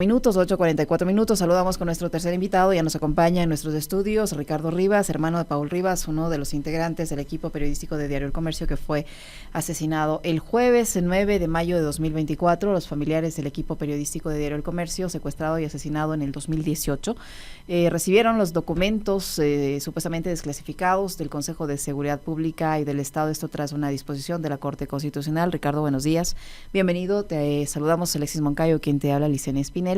Minutos, 8:44 minutos. Saludamos con nuestro tercer invitado. Ya nos acompaña en nuestros estudios Ricardo Rivas, hermano de Paul Rivas, uno de los integrantes del equipo periodístico de Diario El Comercio que fue asesinado el jueves 9 de mayo de 2024. Los familiares del equipo periodístico de Diario El Comercio, secuestrado y asesinado en el 2018, recibieron los documentos supuestamente desclasificados del Consejo de Seguridad Pública y del Estado. Esto tras una disposición de la Corte Constitucional. Ricardo, buenos días. Bienvenido. Te saludamos, Alexis Moncayo, quien te habla, Licenia Espinel.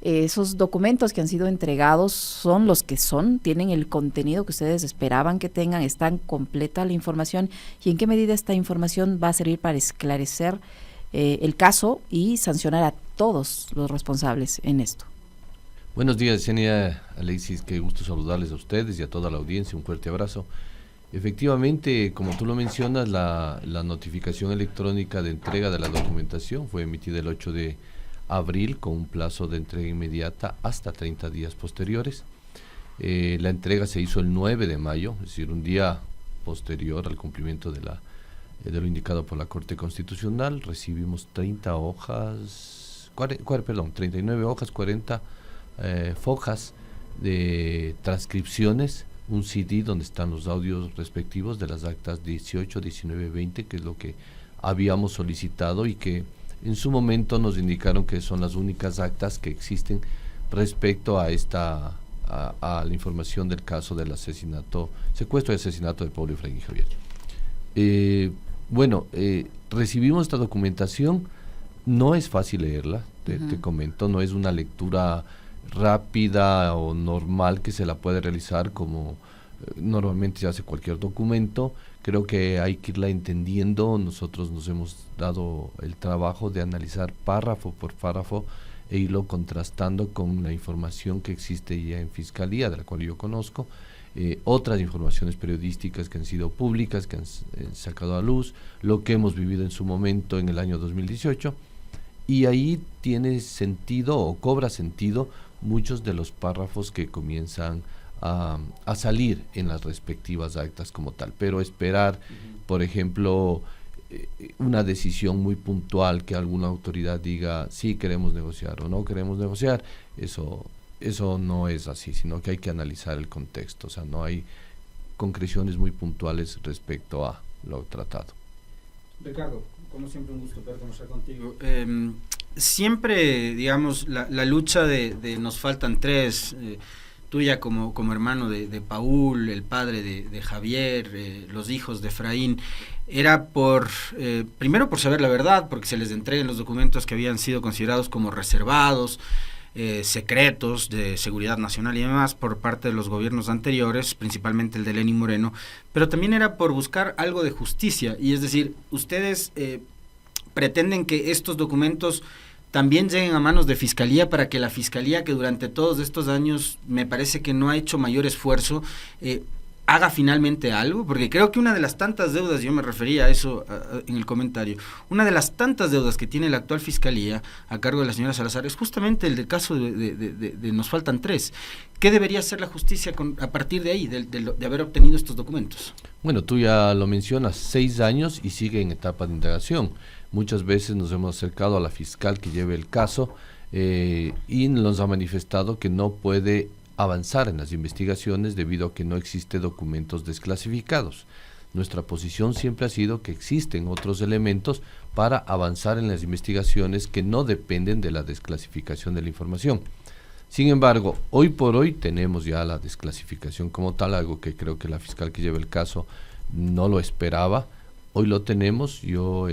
Esos documentos que han sido entregados son los que son, tienen el contenido que ustedes esperaban que tengan, están completa la información, y en qué medida esta información va a servir para esclarecer el caso y sancionar a todos los responsables en esto. Buenos días, Licenia, Alexis, qué gusto saludarles a ustedes y a toda la audiencia, un fuerte abrazo. Efectivamente, como tú lo mencionas, la notificación electrónica de entrega de la documentación fue emitida el 8 de abril con un plazo de entrega inmediata hasta 30 días posteriores. La entrega se hizo el 9 de mayo, es decir, un día posterior al cumplimiento de lo indicado por la Corte Constitucional. Recibimos 39 hojas, 40 fojas de transcripciones, un CD donde están los audios respectivos de las actas 18, 19, 20, que es lo que habíamos solicitado y que en su momento nos indicaron que son las únicas actas que existen respecto a la información del caso del secuestro y asesinato de Paul Efraín y Javier. Recibimos esta documentación, no es fácil leerla, te comento, no es una lectura rápida o normal que se la puede realizar como normalmente se hace cualquier documento. Creo que hay que irla entendiendo. Nosotros nos hemos dado el trabajo de analizar párrafo por párrafo e irlo contrastando con la información que existe ya en Fiscalía, de la cual yo conozco, otras informaciones periodísticas que han sido públicas, que han sacado a luz, lo que hemos vivido en su momento en el año 2018, y ahí tiene sentido o cobra sentido muchos de los párrafos que comienzan a salir en las respectivas actas como tal, pero esperar, por ejemplo, una decisión muy puntual, que alguna autoridad diga sí queremos negociar o no queremos negociar, eso no es así, sino que hay que analizar el contexto. O sea, no hay concreciones muy puntuales respecto a lo tratado. Ricardo, como siempre, un gusto poder conversar contigo. Siempre, digamos, la lucha de nos faltan tres, tuya como hermano de Paul, el padre de Javier, los hijos de Efraín, era primero por saber la verdad, porque se les entreguen los documentos que habían sido considerados como reservados, secretos de seguridad nacional y demás por parte de los gobiernos anteriores, principalmente el de Lenín Moreno, pero también era por buscar algo de justicia, y es decir, ustedes pretenden que estos documentos también lleguen a manos de Fiscalía, para que la Fiscalía, que durante todos estos años me parece que no ha hecho mayor esfuerzo, haga finalmente algo, porque creo que una de las tantas deudas, yo me refería a eso en el comentario, una de las tantas deudas que tiene la actual Fiscalía a cargo de la señora Salazar es justamente el del caso de nos faltan tres. ¿Qué debería hacer la justicia a partir de ahí, de haber obtenido estos documentos? Bueno, tú ya lo mencionas, 6 años y sigue en etapa de indagación. Muchas veces nos hemos acercado a la fiscal que lleve el caso y nos ha manifestado que no puede avanzar en las investigaciones debido a que no existe documentos desclasificados. Nuestra posición siempre ha sido que existen otros elementos para avanzar en las investigaciones que no dependen de la desclasificación de la información. Sin embargo, hoy por hoy tenemos ya la desclasificación como tal, algo que creo que la fiscal que lleva el caso no lo esperaba. Hoy lo tenemos. Yo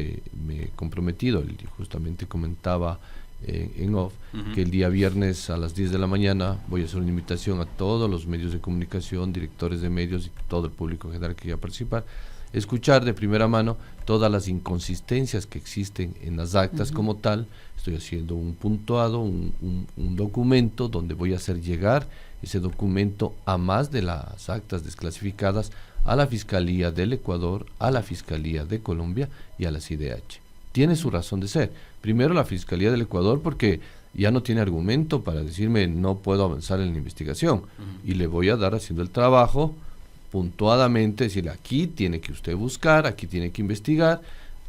me he comprometido, justamente comentaba en off, que el día viernes a las 10 de la mañana voy a hacer una invitación a todos los medios de comunicación, directores de medios y todo el público en general que quiera participar, escuchar de primera mano todas las inconsistencias que existen en las actas como tal. Estoy haciendo un puntuado, un documento donde voy a hacer llegar ese documento a más de las actas desclasificadas a la Fiscalía del Ecuador, a la Fiscalía de Colombia y a la CIDH. Tiene su razón de ser. Primero la Fiscalía del Ecuador, porque ya no tiene argumento para decirme no puedo avanzar en la investigación, y le voy a dar haciendo el trabajo puntuadamente, decirle aquí tiene que usted buscar, aquí tiene que investigar,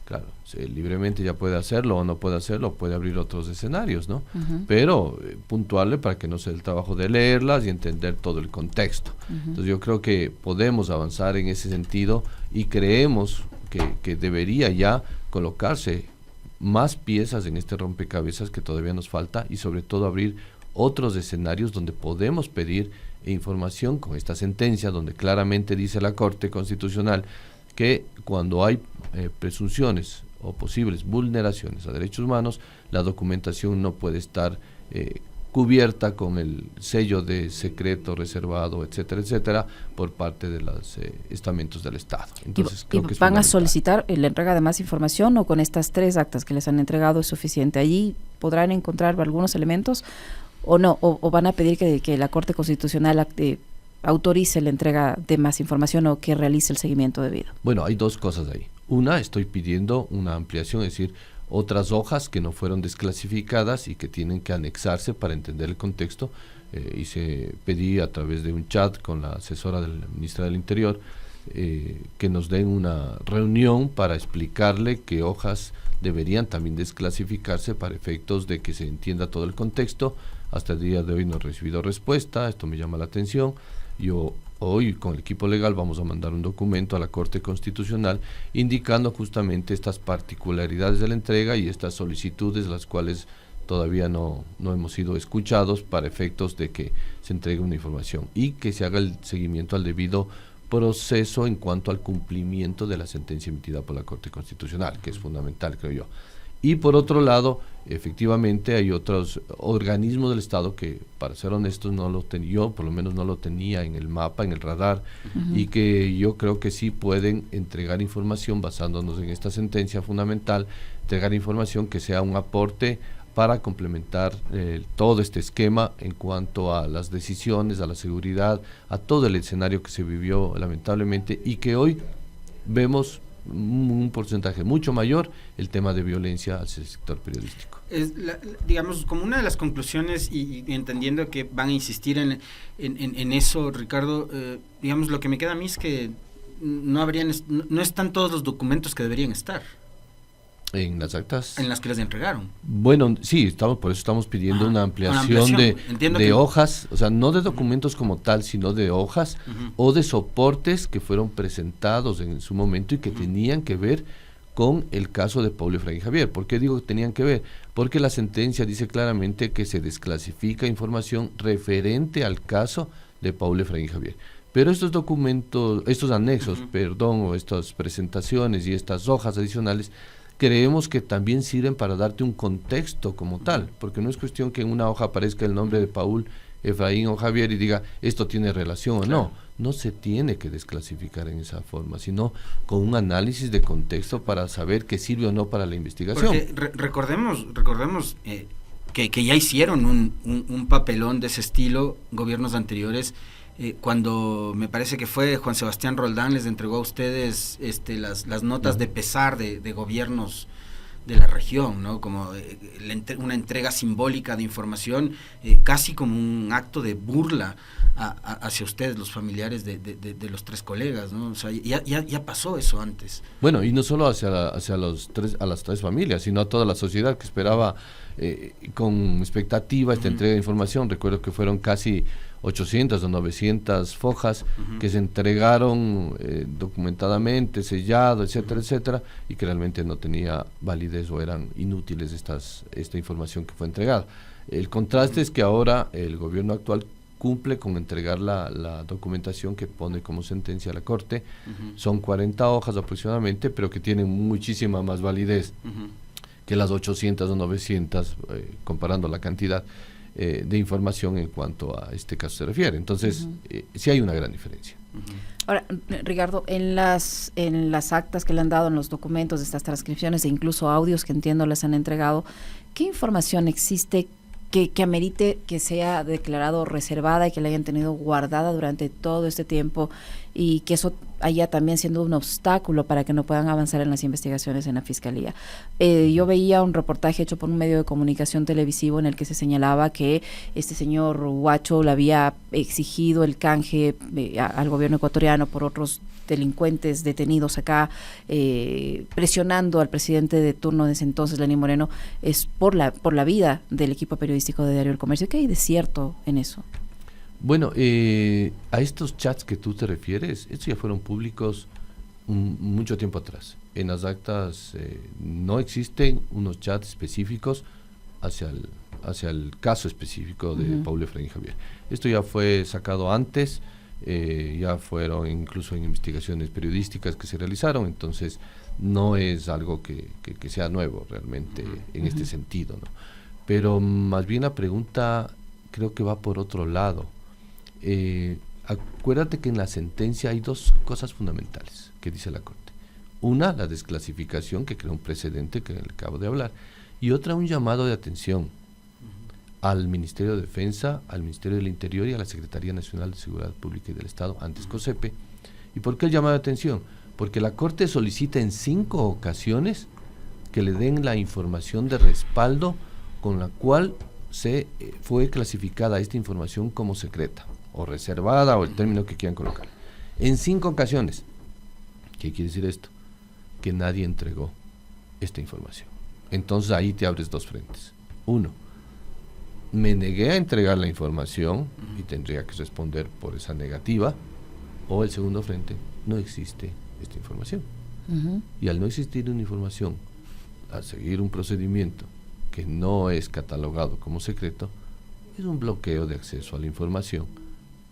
Claro, libremente ya puede hacerlo o no puede hacerlo, puede abrir otros escenarios, ¿no? Pero puntuable para que no sea el trabajo de leerlas y entender todo el contexto. Entonces yo creo que podemos avanzar en ese sentido y creemos que debería ya colocarse más piezas en este rompecabezas que todavía nos falta y sobre todo abrir otros escenarios donde podemos pedir información con esta sentencia donde claramente dice la Corte Constitucional que cuando hay presunciones o posibles vulneraciones a derechos humanos, la documentación no puede estar cubierta con el sello de secreto, reservado, etcétera, etcétera, por parte de los estamentos del Estado. Entonces, creo que es ¿van a solicitar la entrega de más información o con estas 3 actas que les han entregado es suficiente? ¿Allí podrán encontrar algunos elementos o no? ¿O van a pedir que la Corte Constitucional autorice la entrega de más información o que realice el seguimiento debido? Bueno, hay 2 cosas ahí. Una, estoy pidiendo una ampliación, es decir, otras hojas que no fueron desclasificadas y que tienen que anexarse para entender el contexto. Pedí a través de un chat con la asesora del ministra del Interior que nos den una reunión para explicarle qué hojas deberían también desclasificarse para efectos de que se entienda todo el contexto. Hasta el día de hoy no he recibido respuesta, esto me llama la atención. Yo hoy con el equipo legal vamos a mandar un documento a la Corte Constitucional indicando justamente estas particularidades de la entrega y estas solicitudes, las cuales todavía no hemos sido escuchados para efectos de que se entregue una información y que se haga el seguimiento al debido proceso en cuanto al cumplimiento de la sentencia emitida por la Corte Constitucional, que es fundamental, creo yo. Y por otro lado, efectivamente hay otros organismos del Estado que, para ser honestos, no lo tenía, yo por lo menos no lo tenía en el mapa, en el radar, y que yo creo que sí pueden entregar información basándonos en esta sentencia fundamental, entregar información que sea un aporte para complementar todo este esquema en cuanto a las decisiones, a la seguridad, a todo el escenario que se vivió lamentablemente y que hoy vemos un porcentaje mucho mayor el tema de violencia hacia el sector periodístico. Digamos, como una de las conclusiones y entendiendo que van a insistir en eso, Ricardo, digamos, lo que me queda a mí es que no están todos los documentos que deberían estar. En las actas. En las que les entregaron. Bueno, sí, por eso estamos pidiendo una ampliación de hojas, o sea, no de documentos como tal, sino de hojas o de soportes que fueron presentados en su momento y que tenían que ver con el caso de Paul Efraín Javier. ¿Por qué digo que tenían que ver? Porque la sentencia dice claramente que se desclasifica información referente al caso de Paul Efraín Javier. Pero estos documentos, estos anexos, o estas presentaciones y estas hojas adicionales, creemos que también sirven para darte un contexto como tal, porque no es cuestión que en una hoja aparezca el nombre de Paul Efraín o Javier y diga esto tiene relación o no se tiene que desclasificar en esa forma, sino con un análisis de contexto para saber qué sirve o no para la investigación. Porque recordemos que ya hicieron un papelón de ese estilo gobiernos anteriores. Cuando me parece que fue Juan Sebastián Roldán les entregó a ustedes las notas de pesar de gobiernos de la región, ¿no? Como una entrega simbólica de información, casi como un acto de burla hacia ustedes, los familiares de los 3 colegas, ¿no? O sea, ya pasó eso antes. Bueno, y no solo hacia las 3 familias, sino a toda la sociedad que esperaba con expectativa esta entrega de información. Recuerdo que fueron casi 800 o 900 fojas que se entregaron documentadamente, sellado, etcétera, etcétera, y que realmente no tenía validez o eran inútiles esta información que fue entregada. El contraste es que ahora el gobierno actual cumple con entregar la documentación que pone como sentencia a la Corte. Son 40 hojas aproximadamente, pero que tienen muchísima más validez que las 800 o 900, comparando la cantidad de información en cuanto a este caso se refiere. Entonces, sí hay una gran diferencia. Ahora, Ricardo, en las actas que le han dado, en los documentos de estas transcripciones e incluso audios que entiendo les han entregado, ¿qué información existe que amerite que sea declarado reservada y que la hayan tenido guardada durante todo este tiempo y que eso haya también siendo un obstáculo para que no puedan avanzar en las investigaciones en la Fiscalía? Yo veía un reportaje hecho por un medio de comunicación televisivo en el que se señalaba que este señor Huacho le había exigido el canje al gobierno ecuatoriano por otros delincuentes detenidos acá, presionando al presidente de turno de ese entonces, Lenín Moreno, es por la vida del equipo periodístico de Diario El Comercio. ¿Qué hay de cierto en eso? Bueno, a estos chats que tú te refieres, estos ya fueron públicos mucho tiempo atrás. En las actas no existen unos chats específicos hacia el caso específico de Paul Efraín Javier. Esto ya fue sacado antes, ya fueron incluso en investigaciones periodísticas que se realizaron, entonces no es algo que sea nuevo realmente en este sentido, ¿no? Pero más bien la pregunta creo que va por otro lado. Acuérdate que en la sentencia hay dos cosas fundamentales que dice la Corte. Una, la desclasificación, que crea un precedente que le acabo de hablar, y otra, un llamado de atención al Ministerio de Defensa, al Ministerio del Interior y a la Secretaría Nacional de Seguridad Pública y del Estado, antes COSEPE. ¿Y por qué el llamado de atención? Porque la Corte solicita en 5 ocasiones que le den la información de respaldo con la cual fue clasificada esta información como secreta, o reservada, o el término que quieran colocar. En 5 ocasiones. ¿Qué quiere decir esto? Que nadie entregó esta información. Entonces ahí te abres dos frentes. Uno, me negué a entregar la información y tendría que responder por esa negativa, o el segundo frente, no existe esta información. Y al no existir una información, al seguir un procedimiento que no es catalogado como secreto, es un bloqueo de acceso a la información.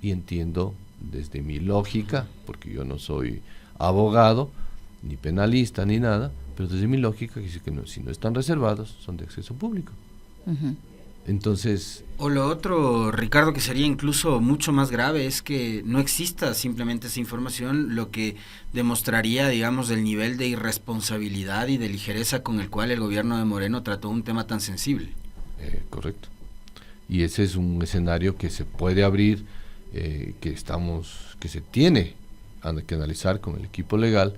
Y entiendo desde mi lógica, porque yo no soy abogado, ni penalista, ni nada, pero desde mi lógica dice que no, si no están reservados, son de acceso público. Entonces... O lo otro, Ricardo, que sería incluso mucho más grave, es que no exista simplemente esa información, lo que demostraría, digamos, el nivel de irresponsabilidad y de ligereza con el cual el gobierno de Moreno trató un tema tan sensible. Correcto. Y ese es un escenario que se puede abrir, que se tiene que analizar con el equipo legal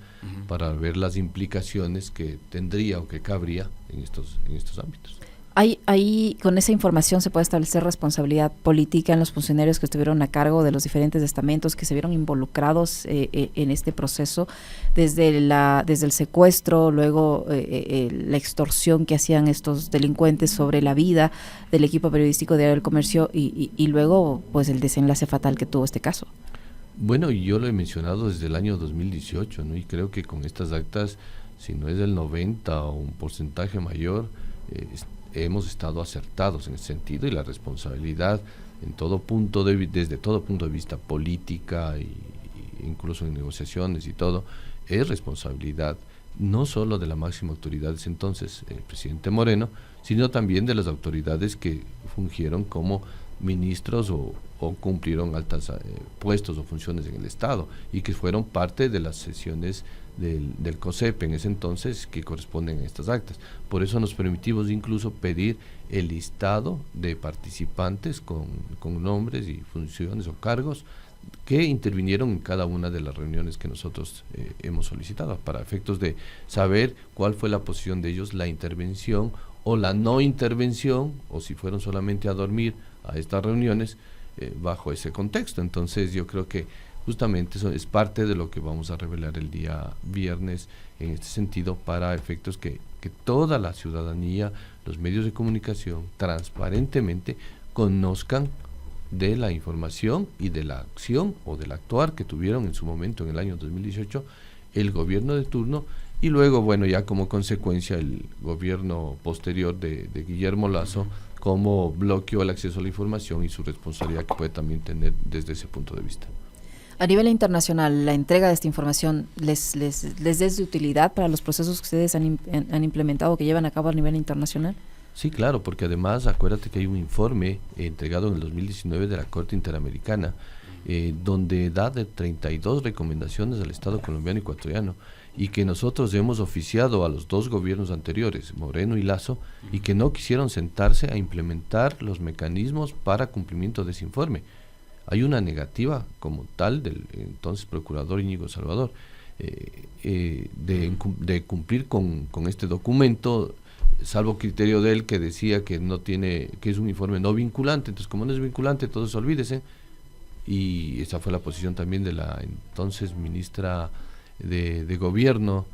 para ver las implicaciones que tendría o que cabría en estos ámbitos. Ahí con esa información se puede establecer responsabilidad política en los funcionarios que estuvieron a cargo de los diferentes estamentos que se vieron involucrados en este proceso, desde el secuestro, luego la extorsión que hacían estos delincuentes sobre la vida del equipo periodístico de Diario El Comercio y luego pues el desenlace fatal que tuvo este caso. Bueno, y yo lo he mencionado desde el año 2018, ¿no? Y creo que con estas actas, si no es del 90 o un porcentaje mayor, hemos estado acertados en ese sentido, y la responsabilidad desde todo punto de vista política e incluso en negociaciones y todo, es responsabilidad no solo de la máxima autoridad de ese entonces, el presidente Moreno, sino también de las autoridades que fungieron como ministros o cumplieron altos puestos o funciones en el Estado y que fueron parte de las sesiones del COSEPE en ese entonces que corresponden a estas actas. Por eso nos permitimos incluso pedir el listado de participantes con nombres y funciones o cargos que intervinieron en cada una de las reuniones que nosotros hemos solicitado, para efectos de saber cuál fue la posición de ellos, la intervención o la no intervención, o si fueron solamente a dormir a estas reuniones bajo ese contexto. Entonces yo creo que justamente eso es parte de lo que vamos a revelar el día viernes en este sentido, para efectos que toda la ciudadanía, los medios de comunicación, transparentemente conozcan de la información y de la acción o del actuar que tuvieron en su momento en el año 2018 el gobierno de turno, y luego, bueno, ya como consecuencia el gobierno posterior de Guillermo Lasso, cómo bloqueó el acceso a la información y su responsabilidad que puede también tener desde ese punto de vista. A nivel internacional, ¿la entrega de esta información les es de utilidad para los procesos que ustedes han implementado, que llevan a cabo a nivel internacional? Sí, claro, porque además acuérdate que hay un informe entregado en el 2019 de la Corte Interamericana, donde da de 32 recomendaciones al Estado colombiano y ecuatoriano, y que nosotros hemos oficiado a los dos gobiernos anteriores, Moreno y Lasso, y que no quisieron sentarse a implementar los mecanismos para cumplimiento de ese informe. Hay una negativa como tal del entonces procurador Íñigo Salvador de cumplir con este documento, salvo criterio de él que decía que no tiene, que es un informe no vinculante. Entonces, como no es vinculante, entonces olvídese. y esa fue la posición también de la entonces ministra de Gobierno,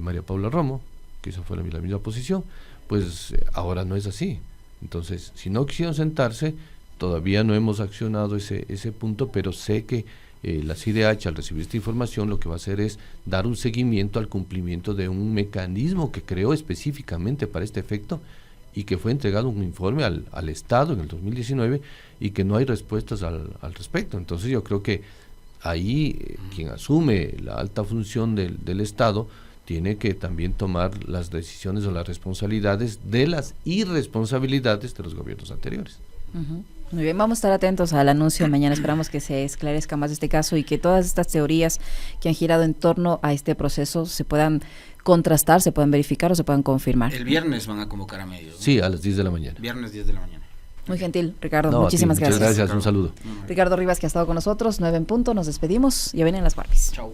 María Paula Romo, que esa fue la misma posición. Pues ahora no es así. Entonces, si no quisieron sentarse, todavía no hemos accionado ese punto, pero sé que la CIDH, al recibir esta información, lo que va a hacer es dar un seguimiento al cumplimiento de un mecanismo que creó específicamente para este efecto y que fue entregado un informe al Estado en el 2019 y que no hay respuestas al respecto. Entonces yo creo que ahí quien asume la alta función del Estado tiene que también tomar las decisiones o las responsabilidades de las irresponsabilidades de los gobiernos anteriores. Uh-huh. Muy bien, vamos a estar atentos al anuncio mañana. Esperamos que se esclarezca más este caso y que todas estas teorías que han girado en torno a este proceso se puedan contrastar, se puedan verificar o se puedan confirmar. El viernes van a convocar a medios, ¿no? Sí, a las 10 de la mañana. Viernes 10 de la mañana. Muy gentil, Ricardo. No, muchísimas muchas gracias. Gracias, un saludo. Ricardo Rivas, que ha estado con nosotros, 9 en punto, nos despedimos. Ya vienen las Barbies. Chao.